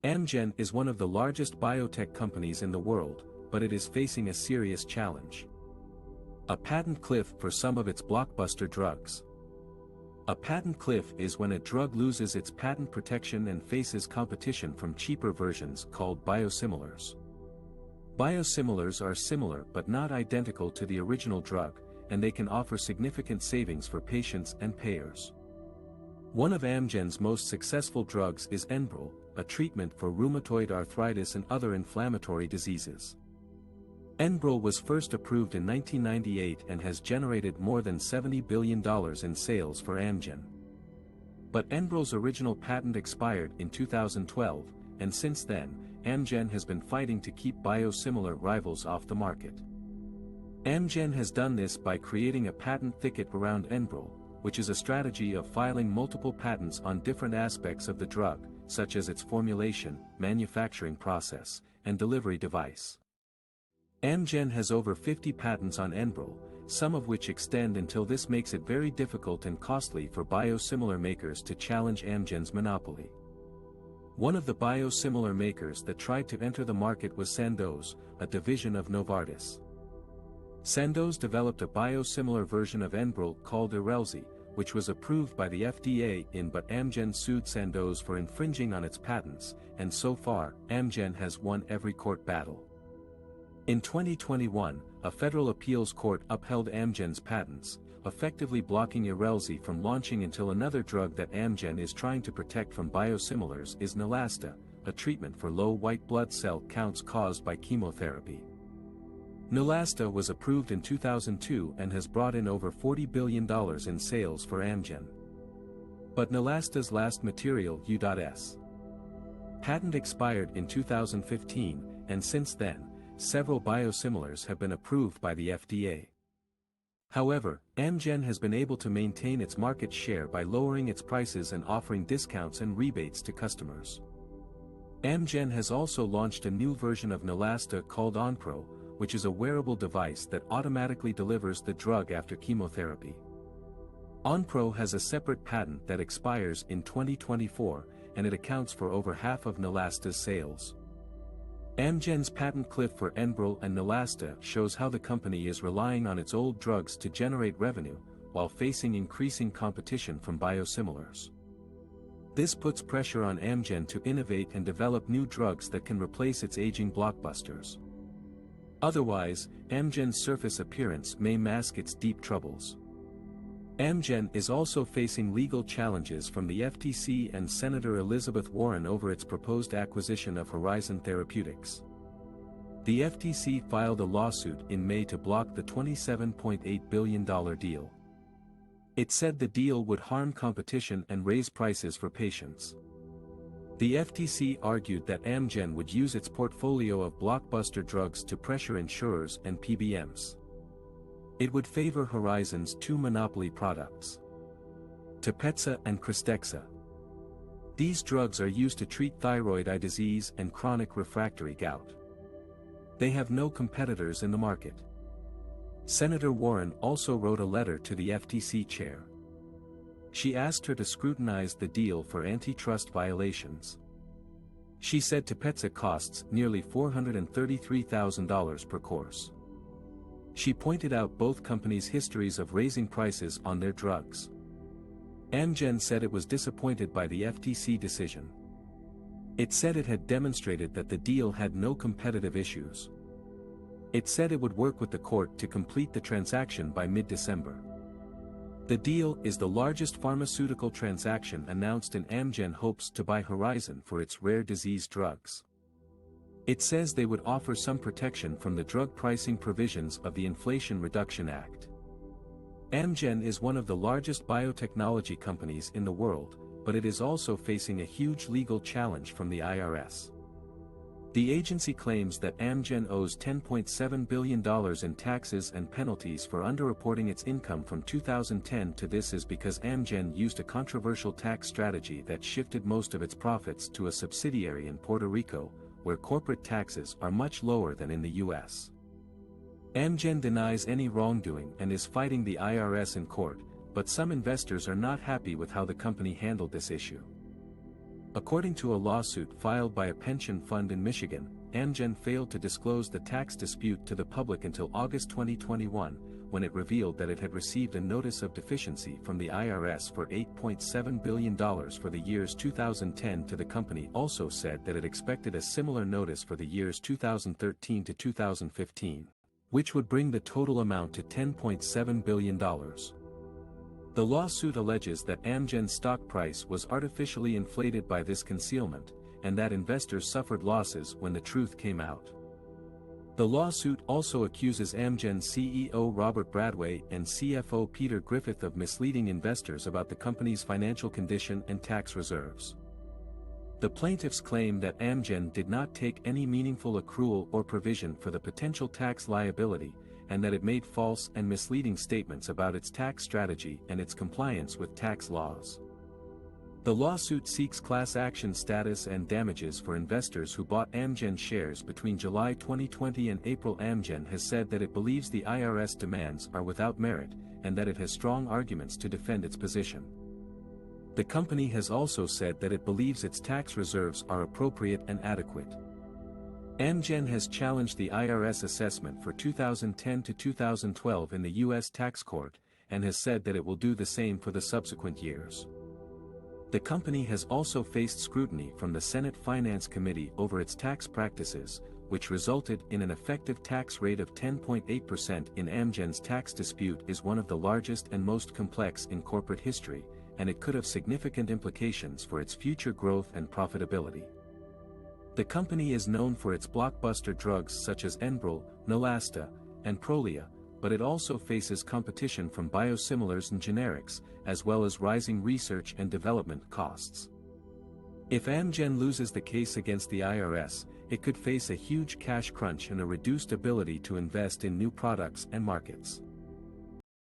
Amgen is one of the largest biotech companies in the world, but it is facing a serious challenge. A patent cliff for some of its blockbuster drugs. A patent cliff is when a drug loses its patent protection and faces competition from cheaper versions called biosimilars. Biosimilars are similar but not identical to the original drug, and they can offer significant savings for patients and payers. One of Amgen's most successful drugs is Enbrel, a treatment for rheumatoid arthritis and other inflammatory diseases. Enbrel was first approved in 1998 and has generated more than $70 billion in sales for Amgen. But Enbrel's original patent expired in 2012, and since then, Amgen has been fighting to keep biosimilar rivals off the market. Amgen has done this by creating a patent thicket around Enbrel, which is a strategy of filing multiple patents on different aspects of the drug, such as its formulation, manufacturing process, and delivery device. Amgen has over 50 patents on Enbrel, some of which extend until this makes it very difficult and costly for biosimilar makers to challenge Amgen's monopoly. One of the biosimilar makers that tried to enter the market was Sandoz, a division of Novartis. Sandoz developed a biosimilar version of Enbrel called Erelzi, which was approved by the FDA but Amgen sued Sandoz for infringing on its patents, and so far, Amgen has won every court battle. In 2021, a federal appeals court upheld Amgen's patents, effectively blocking Erelzi from launching until another drug that Amgen is trying to protect from biosimilars is Neulasta, a treatment for low white blood cell counts caused by chemotherapy. Neulasta was approved in 2002 and has brought in over $40 billion in sales for Amgen. But Neulasta's last material U.S. patent expired in 2015, and since then, several biosimilars have been approved by the FDA. However, Amgen has been able to maintain its market share by lowering its prices and offering discounts and rebates to customers. Amgen has also launched a new version of Neulasta called Onpro, which is a wearable device that automatically delivers the drug after chemotherapy. Onpro has a separate patent that expires in 2024, and it accounts for over half of Neulasta's sales. Amgen's patent cliff for Enbrel and Neulasta shows how the company is relying on its old drugs to generate revenue, while facing increasing competition from biosimilars. This puts pressure on Amgen to innovate and develop new drugs that can replace its aging blockbusters. Otherwise, Amgen's surface appearance may mask its deep troubles. Amgen is also facing legal challenges from the FTC and Senator Elizabeth Warren over its proposed acquisition of Horizon Therapeutics. The FTC filed a lawsuit in May to block the $27.8 billion deal. It said the deal would harm competition and raise prices for patients. The FTC argued that Amgen would use its portfolio of blockbuster drugs to pressure insurers and PBMs. It would favor Horizon's two monopoly products, Tepezza and Krystexxa. These drugs are used to treat thyroid eye disease and chronic refractory gout. They have no competitors in the market. Senator Warren also wrote a letter to the FTC chair. She asked her to scrutinize the deal for antitrust violations. She said Tepezza costs nearly $433,000 per course. She pointed out both companies' histories of raising prices on their drugs. Amgen said it was disappointed by the FTC decision. It said it had demonstrated that the deal had no competitive issues. It said it would work with the court to complete the transaction by mid-December. The deal is the largest pharmaceutical transaction announced, and Amgen hopes to buy Horizon for its rare disease drugs. It says they would offer some protection from the drug pricing provisions of the Inflation Reduction Act. Amgen is one of the largest biotechnology companies in the world, but it is also facing a huge legal challenge from the IRS. The agency claims that Amgen owes $10.7 billion in taxes and penalties for underreporting its income from 2010 to this is because Amgen used a controversial tax strategy that shifted most of its profits to a subsidiary in Puerto Rico, where corporate taxes are much lower than in the U.S. Amgen denies any wrongdoing and is fighting the IRS in court, but some investors are not happy with how the company handled this issue. According to a lawsuit filed by a pension fund in Michigan, Amgen failed to disclose the tax dispute to the public until August 2021, when it revealed that it had received a notice of deficiency from the IRS for $8.7 billion for the years 2010 to. The company also said that it expected a similar notice for the years 2013 to 2015, which would bring the total amount to $10.7 billion. The lawsuit alleges that Amgen's stock price was artificially inflated by this concealment, and that investors suffered losses when the truth came out. The lawsuit also accuses Amgen CEO Robert Bradway and CFO Peter Griffith of misleading investors about the company's financial condition and tax reserves. The plaintiffs claim that Amgen did not take any meaningful accrual or provision for the potential tax liability, and that it made false and misleading statements about its tax strategy and its compliance with tax laws. The lawsuit seeks class action status and damages for investors who bought Amgen shares between July 2020 and April. Amgen has said that it believes the IRS demands are without merit, and that it has strong arguments to defend its position. The company has also said that it believes its tax reserves are appropriate and adequate. Amgen has challenged the IRS assessment for 2010 to 2012 in the U.S. tax court, and has said that it will do the same for the subsequent years. The company has also faced scrutiny from the Senate Finance Committee over its tax practices, which resulted in an effective tax rate of 10.8%. In Amgen's tax dispute is one of the largest and most complex in corporate history, and it could have significant implications for its future growth and profitability. The company is known for its blockbuster drugs such as Enbrel, Neulasta, and Prolia, but it also faces competition from biosimilars and generics, as well as rising research and development costs. If Amgen loses the case against the IRS, it could face a huge cash crunch and a reduced ability to invest in new products and markets.